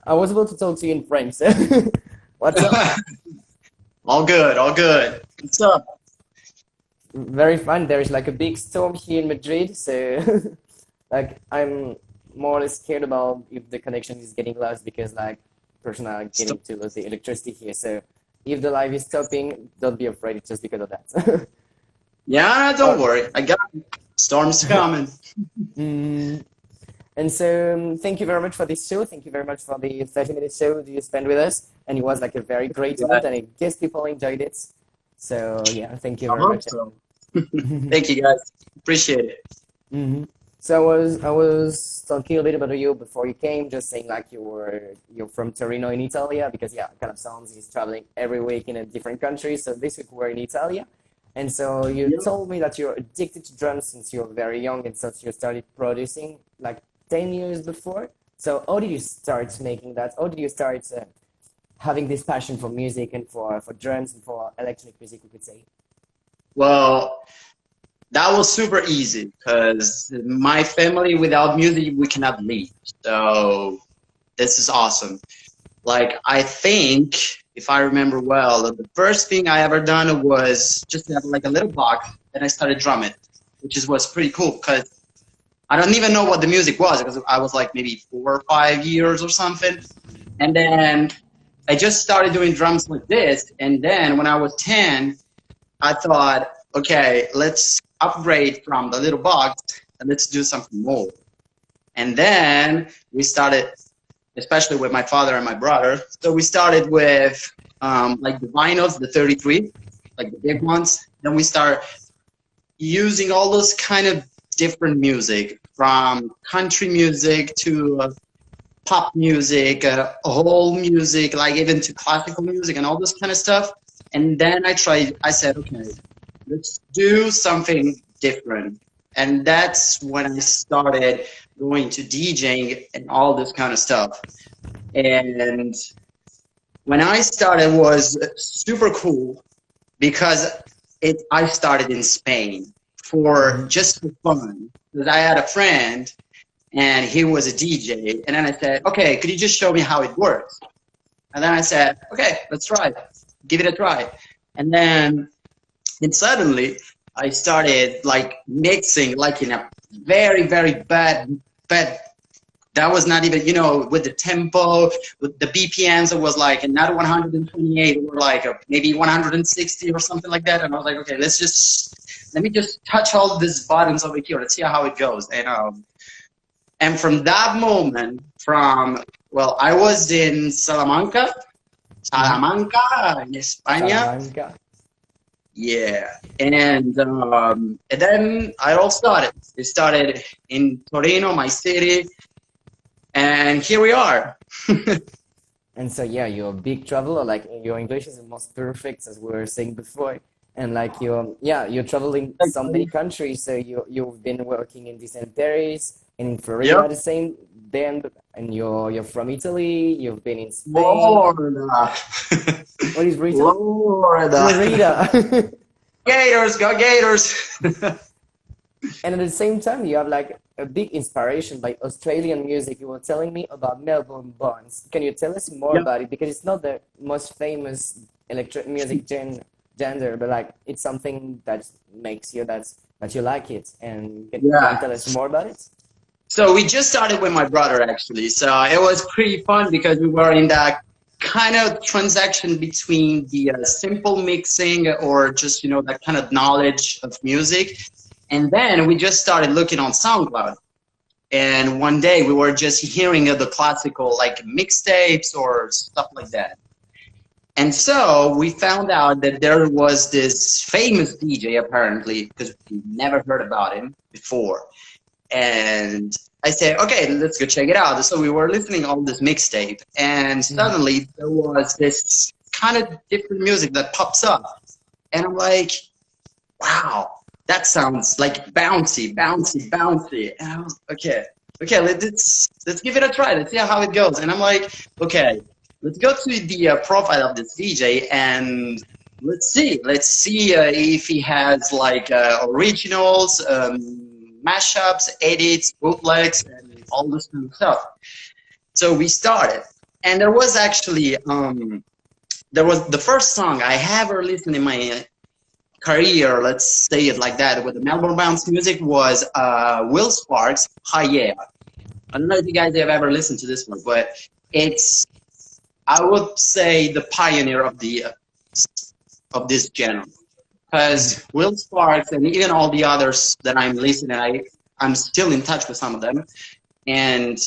I was about to talk to you in French. So what's up? All good, all good. What's up? Very fun. There is like a big storm here in Madrid, so like I'm more or less scared about if the connection is getting lost because like person are getting St- to lose the electricity here. So if the live is stopping, don't be afraid. It's just because of that. Yeah, don't Oh, worry. I got it. Storm's coming. mm, and so thank you very much for this show. Thank you very much for the 30-minute show that you spent with us, and it was like a very great Yeah, event, and I guess people enjoyed it. So yeah, thank you I very hope much. so. Thank you guys. Appreciate it. hmm So I was talking a bit about you before you came, just saying like you're from Torino in Italy, because yeah, CanapSounds is traveling every week in a different country. So this week we're in Italy, and so you Yeah. told me that you're addicted to drums since you're very young, and since you started producing like 10 years before. So how did you start making that? How did you start having this passion for music and for drums and for electronic music? We could say. Well, that was super easy because my family without music we cannot live. So this is awesome. Like I think if I remember well, the first thing I ever done was just to have like a little box and I started drumming, which is was pretty cool because I don't even know what the music was because I was like maybe 4 or 5 years or something. And then I just started doing drums like this. And then when I was 10, I thought, okay, let's upgrade from the little box and let's do something more. And then we started, especially with my father and my brother. So we started with like the vinyls, the 33, like the big ones. Then we start using all those kind of different music from country music to pop music, whole music, like even to classical music and all this kind of stuff. And then I said, okay, let's do something different. And that's when I started going to DJing and all this kind of stuff. And when I started was super cool because I started in Spain for hmm just for fun. Because I had a friend and he was a DJ. And then I said, okay, could you just show me how it works? And then I said, okay, let's try it. Give it a try. And then and suddenly I started like mixing like in a very, very bad that was not even, with the tempo, with the BPMs, it was like not 128, or like maybe 160 or something like that. And I was like, okay, let me just touch all these buttons over here. Let's see how it goes. And from that moment, well, I was in hmm Salamanca in España. Salamanca. Yeah, and then I all started. It started in Torino, my city, and here we are. And so yeah, you're a big traveler. Like your English is almost perfect, as we were saying before. And like you're traveling so many countries. So you've been working in Disneyland Paris and in Florida Yep. at the same. Then and you're from Italy. You've been in Spain. Florida. What is Italy? Florida. Florida. Gators, go Gators. And at the same time, you have like a big inspiration by Australian music. You were telling me about Melbourne Bounce. Can you tell us more Yep. about it? Because it's not the most famous electric music genre, but like it's something that makes you that you like it. And can you Yeah. tell us more about it? So we just started with my brother actually. So it was pretty fun because we were in that kind of transaction between the simple mixing or just that kind of knowledge of music, and then we just started looking on SoundCloud. And one day we were just hearing the classical like mixtapes or stuff like that. And so we found out that there was this famous DJ apparently, because we never heard about him before. And I said, okay, let's go check it out. So we were listening on this mixtape, and Mhm. suddenly there was this kind of different music that pops up. And I'm like, wow, that sounds like bouncy, bouncy, bouncy. And I was, okay, let's give it a try. Let's see how it goes. And I'm like, okay, let's go to the profile of this DJ and let's see if he has like originals, mashups, edits, bootlegs, and all this kind of stuff. So we started. And there was actually there was the first song I ever listened in my career, let's say it like that, with the Melbourne Bounce music was Will Sparks' Hi Yeah. I don't know if you guys have ever listened to this one, but it's, I would say, the pioneer of the of this genre. Because Will Sparks and even all the others that I'm listening, I'm still in touch with some of them, and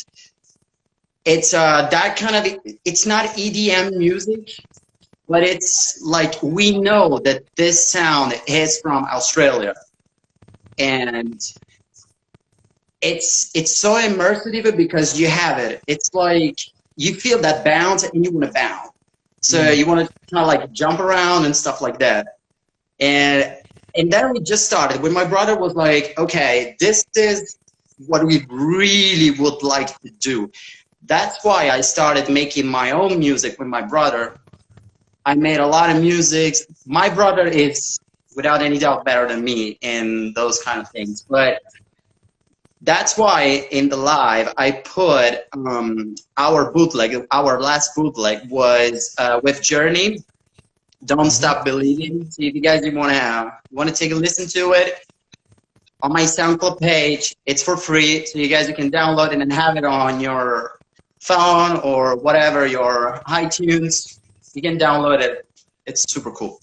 it's that kind of, it's not EDM music, but it's like, we know that this sound is from Australia, and it's so immersive because you have it. It's like you feel that bounce and you want to bounce. So you want to kind of like jump around and stuff like that. And then we just started when my brother was like, okay, this is what we really would like to do. That's why I started making my own music with my brother. I made a lot of music. My brother is, without any doubt, better than me in those kind of things. But that's why in the live I put our bootleg. Our last bootleg was with Journey, Don't Stop Believing. So if you guys want to take a listen to it, on my SoundCloud page, it's for free. So you guys can download it and have it on your phone or whatever, your iTunes. You can download it. It's super cool.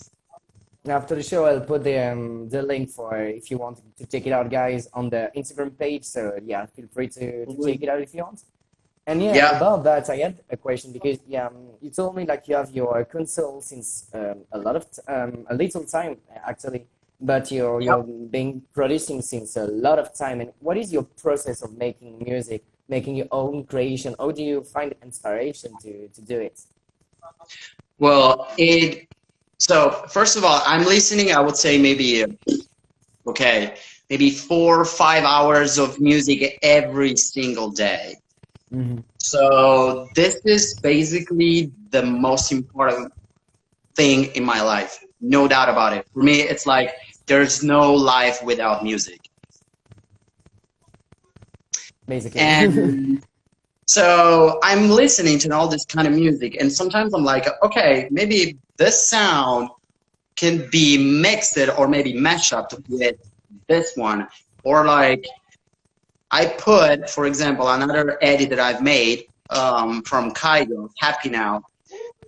After the show, I'll put the link for if you want to check it out, guys, on the Instagram page. So yeah, feel free to check it out if you want. And yeah, about that, I had a question because you told me like you have your console since a little time actually, but you're been producing since a lot of time. And what is your process of making music, making your own creation? How do you find inspiration to do it? Well, so first of all, I'm listening, I would say maybe 4 or 5 hours of music every single day. So this is basically the most important thing in my life, no doubt about it. For me, it's like there's no life without music. Basically. And so I'm listening to all this kind of music, and sometimes I'm like, okay, maybe this sound can be mixed or maybe mashed up with this one. Or like I put, for example, another edit that I've made from Kaigo, Happy Now.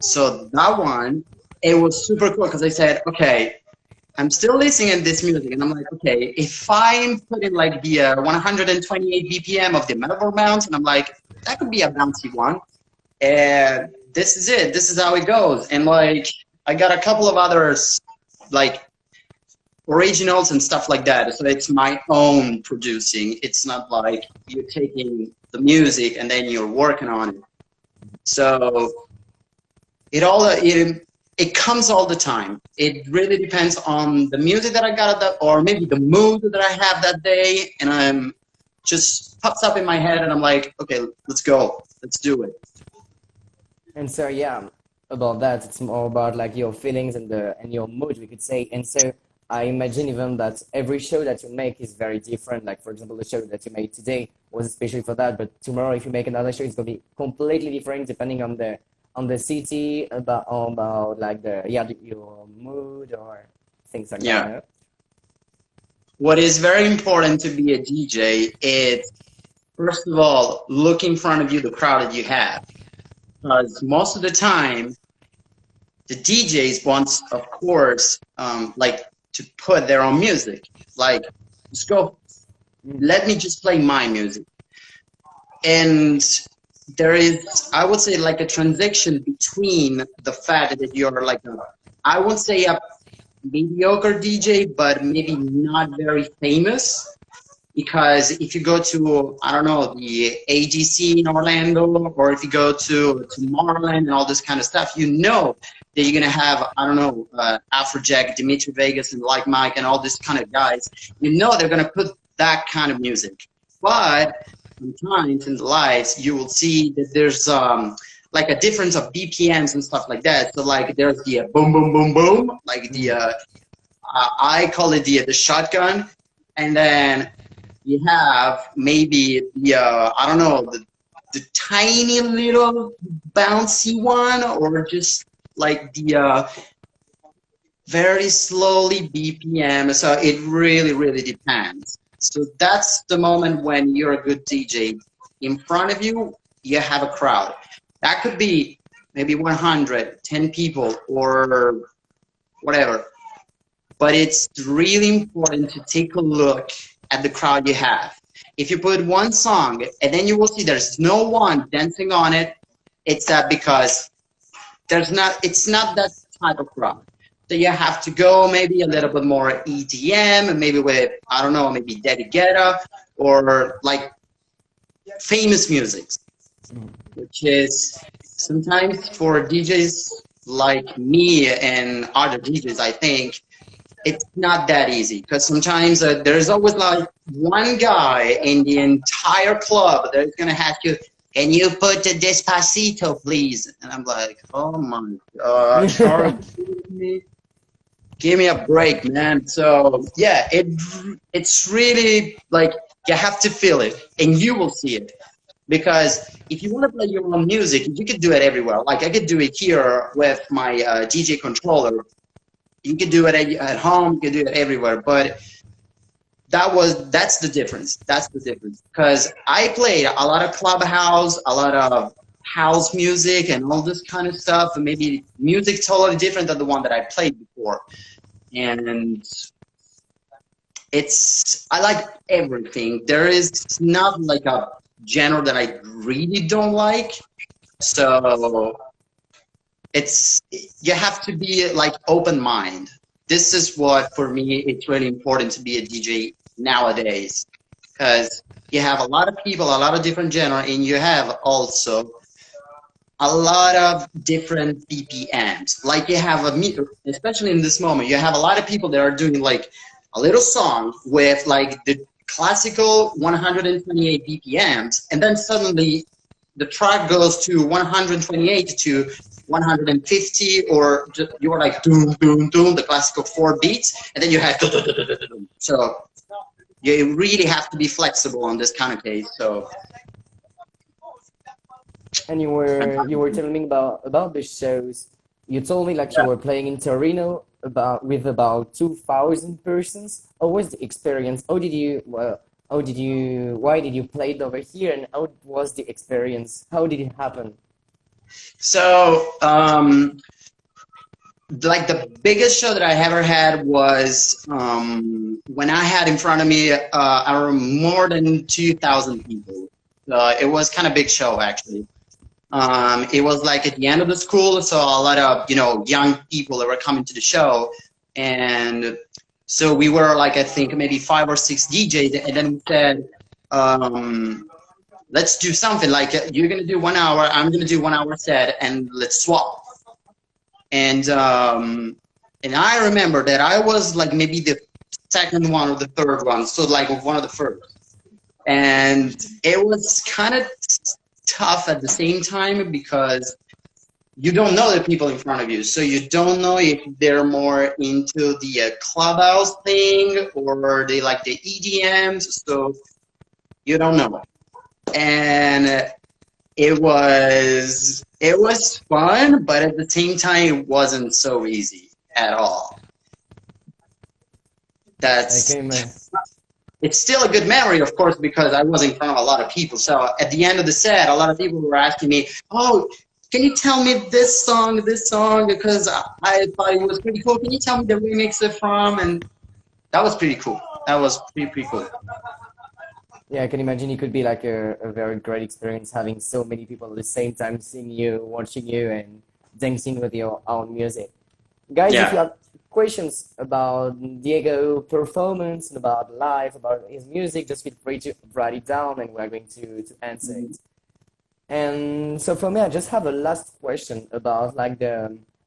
So that one, it was super cool because I said, okay, I'm still listening to this music, and I'm like, okay, if I'm putting like the 128 BPM of the Melbourne Bounce, and I'm like, that could be a bouncy one, and this is it. This is how it goes. And like, I got a couple of others, like originals and stuff like that. So it's my own producing. It's not like you're taking the music and then you're working on it. So it comes all the time. It really depends on the music that I got at that, or maybe the mood that I have that day, and I'm just pops up in my head, and I'm like, okay, let's go, let's do it. And so yeah, about that, it's more about like your feelings and your mood, we could say. And so I imagine even that every show that you make is very different. Like for example, the show that you made today was especially for that, but tomorrow if you make another show, it's gonna be completely different depending on the city, about like your mood or things like that. What is very important to be a DJ is, first of all, look in front of you, the crowd that you have. Because most of the time, the DJs want, of course, like to put their own music. Like, let's go, let me just play my music. And there is, I would say, like a transition between the fact that you're like, I would say a mediocre DJ, but maybe not very famous. Because if you go to, I don't know, the AGC in Orlando, or if you go to Tomorrowland and all this kind of stuff, you know that you're going to have, I don't know, Afrojack, Dimitri Vegas, and Like Mike, and all this kind of guys. You know they're going to put that kind of music. But sometimes in the lives, you will see that there's like a difference of BPMs and stuff like that. So like there's the boom, boom, boom, boom, like the, I call it the shotgun. And then you have maybe the, I don't know, the tiny little bouncy one, or just like the very slowly BPM. So it really, really depends. So that's the moment when you're a good DJ. In front of you, you have a crowd. That could be maybe 100, 10 people, or whatever. But it's really important to take a look at the crowd you have. If you put one song and then you will see there's no one dancing on it, it's that because it's not that type of crowd. So you have to go maybe a little bit more EDM, maybe with, I don't know, maybe DJEGO, or like famous music, which is sometimes for DJs like me and other DJs, I think it's not that easy, because sometimes there's always like one guy in the entire club that's gonna ask you, can you put the Despacito, please? And I'm like, oh my gosh, give me a break, man. So yeah, it's really like you have to feel it, and you will see it. Because if you want to play your own music, you could do it everywhere. Like I could do it here with my DJ controller. You could do it at home. You could do it everywhere. But that's the difference. That's the difference. Because I played a lot of clubhouse, a lot of house music, and all this kind of stuff. And maybe music totally different than the one that I played before. And I like everything. There is not like a genre that I really don't like. So you have to be like open mind. This is what, for me, it's really important to be a DJ nowadays, because you have a lot of people, a lot of different genre, and you have also a lot of different BPMs. Like you have especially in this moment, you have a lot of people that are doing like a little song with like the classical 128 BPMs, and then suddenly the track goes to 128 to 150, or just, you're like doom, doom, doom, the classical 4 beats, and then you have so you really have to be flexible on this kind of case. So. And you were telling me about the shows. You told me like you were playing in Torino with about 2,000 persons. How was the experience? Why did you play it over here, and how was the experience? How did it happen? So, like the biggest show that I ever had was when I had in front of me more than 2,000 people. It was kind of big show actually. It was like at the end of the school, so a lot of young people that were coming to the show, and so we were like, I think maybe 5 or 6 DJs, and then we said, let's do something like you're gonna do 1 hour, I'm gonna do 1 hour set, and let's swap. And I remember that I was like maybe the second one or the third one, so like one of the first, and it was kind of tough at the same time because you don't know the people in front of you, so you don't know if they're more into the clubhouse thing or they like the EDMs, so you don't know. And it was fun, but at the same time it wasn't so easy at all. It's still a good memory, of course, because I was in front of a lot of people. So at the end of the set, a lot of people were asking me, oh, can you tell me this song, because I thought it was pretty cool. Can you tell me the remix it's from? And that was pretty cool. That was pretty cool. Yeah, I can imagine it could be like a very great experience having so many people at the same time seeing you, watching you, and dancing with your own music. Guys, if you have questions about DJEGO performance and about life, about his music, just feel free to write it down and we're going to answer it. And so for me, I just have a last question about like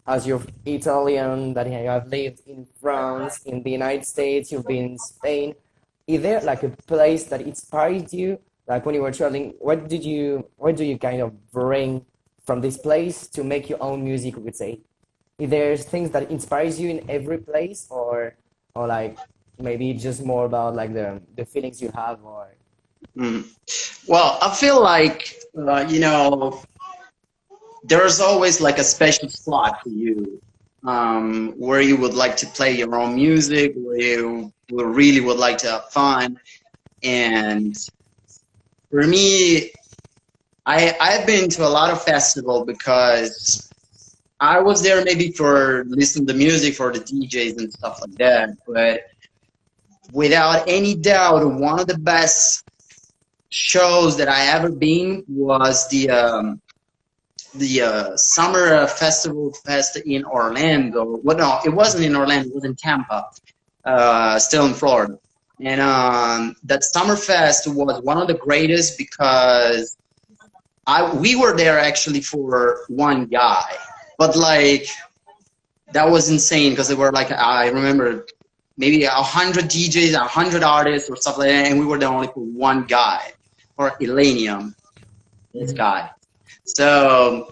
as you're Italian, that you have lived in France, in the United States, you've been in Spain. Is there like a place that inspired you? Like when you were traveling, what do you kind of bring from this place to make your own music, we would say? If there's things that inspires you in every place, or like maybe just more about like the feelings you have, or Mm. Well, I feel like there's always like a special spot for you, where you would like to play your own music, where you really would like to have fun. And for me, I've been to a lot of festivals because I was there maybe for listening to music for the DJs and stuff like that. But without any doubt, one of the best shows that I ever been was the summer fest in Orlando. Well, no, it wasn't in Orlando. It was in Tampa, still in Florida. And that summer fest was one of the greatest because we were there actually for one guy, but like that was insane because there were like I remember maybe 100 DJs, 100 artists or stuff like that, and we were there only for one guy, or Illenium, this guy. So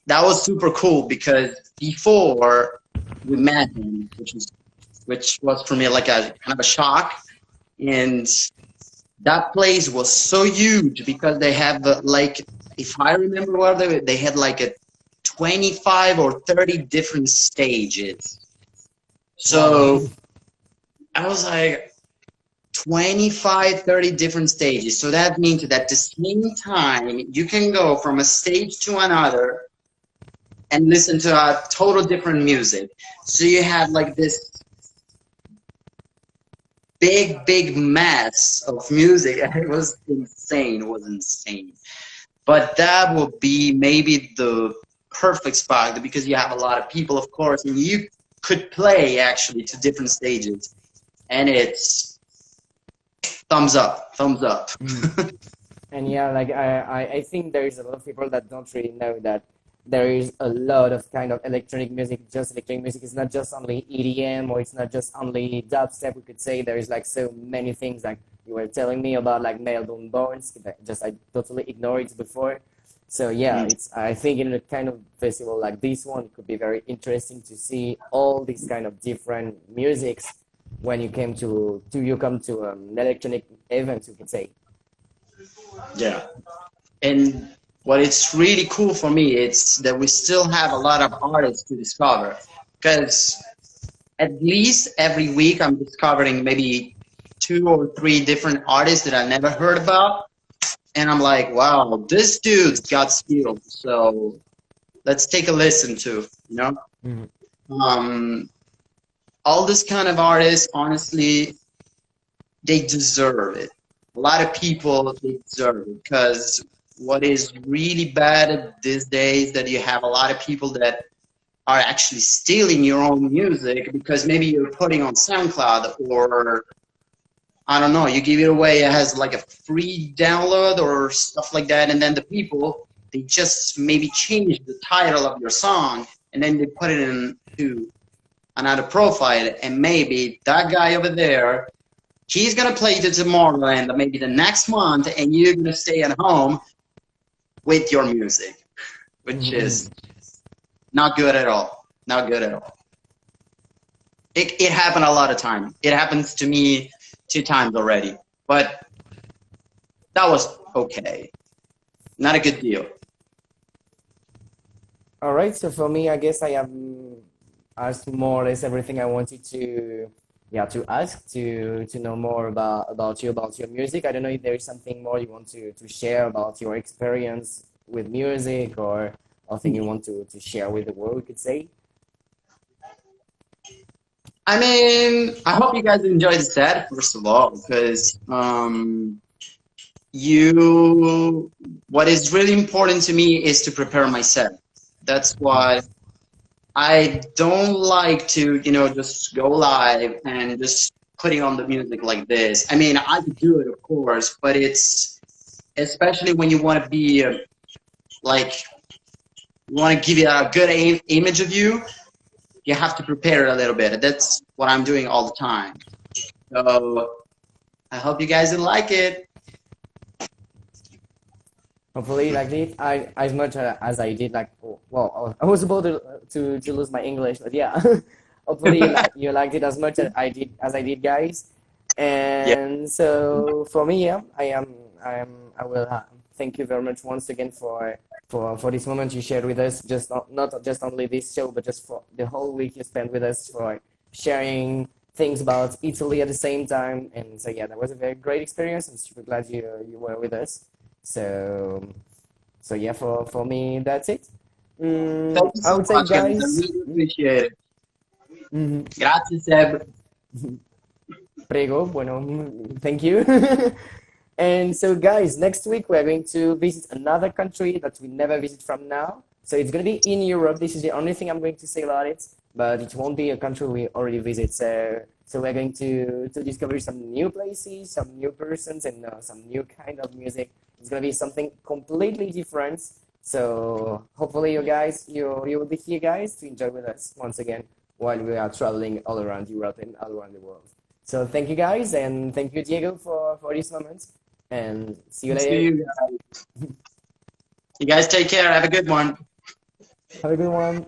that was super cool because before we met him, which was for me like a kind of a shock, and that place was so huge because they have like, if I remember well, they had like a 25 or 30 different stages. So I was like 25, 30 different stages. So that means that at the same time, you can go from a stage to another and listen to a total different music. So you had like this big mass of music. It was insane. It was insane. But that would be maybe the perfect spot because you have a lot of people, of course, and you could play actually to different stages. And it's thumbs up, thumbs up. And yeah, like I think there is a lot of people that don't really know that there is a lot of kind of electronic music. Just electronic music is not just only EDM, or it's not just only dubstep. We could say there is like so many things. Like you were telling me about like Melbourne Bounce, just I totally ignored it before. So yeah, it's I think in a kind of festival like this one, it could be very interesting to see all these kind of different musics when you came to you come to an electronic event, you could say. Yeah. And what it's really cool for me, it's that we still have a lot of artists to discover. Because at least every week I'm discovering maybe 2 or 3 different artists that I never heard about. And I'm like, wow, this dude's got skills. So let's take a listen to, you know? All this kind of artists, honestly, they deserve it. A lot of people, they deserve it. Because what is really bad these days that you have a lot of people that are actually stealing your own music because maybe you're putting on SoundCloud, or I don't know, you give it away as like a free download or stuff like that, and then the people, they just maybe change the title of your song and then they put it into another profile, and maybe that guy over there, he's gonna play it tomorrow and maybe the next month, and you're gonna stay at home with your music, which is not good at all. Not good at all. It happened a lot of times. It happens to me 2 times already, but that was okay. Not a good deal. All right, so for me, I guess I have asked more or less everything I wanted to, yeah, to ask to know more about you, about your music. I don't know if there is something more you want to share about your experience with music, or something you want to share with the world, we could say. I mean, I hope you guys enjoyed the set, first of all, because what is really important to me is to prepare my set. That's why I don't like to, just go live and just putting on the music like this. I mean, I could do it, of course, but it's, especially when you want to be, you want to give it a good image of you, you have to prepare it a little bit. That's what I'm doing all the time. So I hope you guys like it. Hopefully, like it, I as much as I did, like, oh, well, I was about to lose my English, but yeah, hopefully you liked it as much as I did, guys. And so for me, yeah, I will thank you very much once again for this moment you shared with us. Just not just only this show, but just for the whole week you spent with us, for sharing things about Italy at the same time. And so yeah, that was a very great experience. I'm super glad you were with us. So yeah, for me that's it. Thank you I so would say, much, guys. I guys. really appreciate it. Mhm. Grazie, Seb. Prego, bueno, thank you. And so, guys, next week we're going to visit another country that we never visit from now. So it's going to be in Europe. This is the only thing I'm going to say about it, but it won't be a country we already visit. So we're going to discover some new places, some new persons, and some new kind of music. It's going to be something completely different. So hopefully, you will be here, guys, to enjoy with us once again while we are traveling all around Europe and all around the world. So thank you, guys, and thank you, Diego, for this moment. And see you See later. you guys. You guys take care. Have a good one. Have a good one.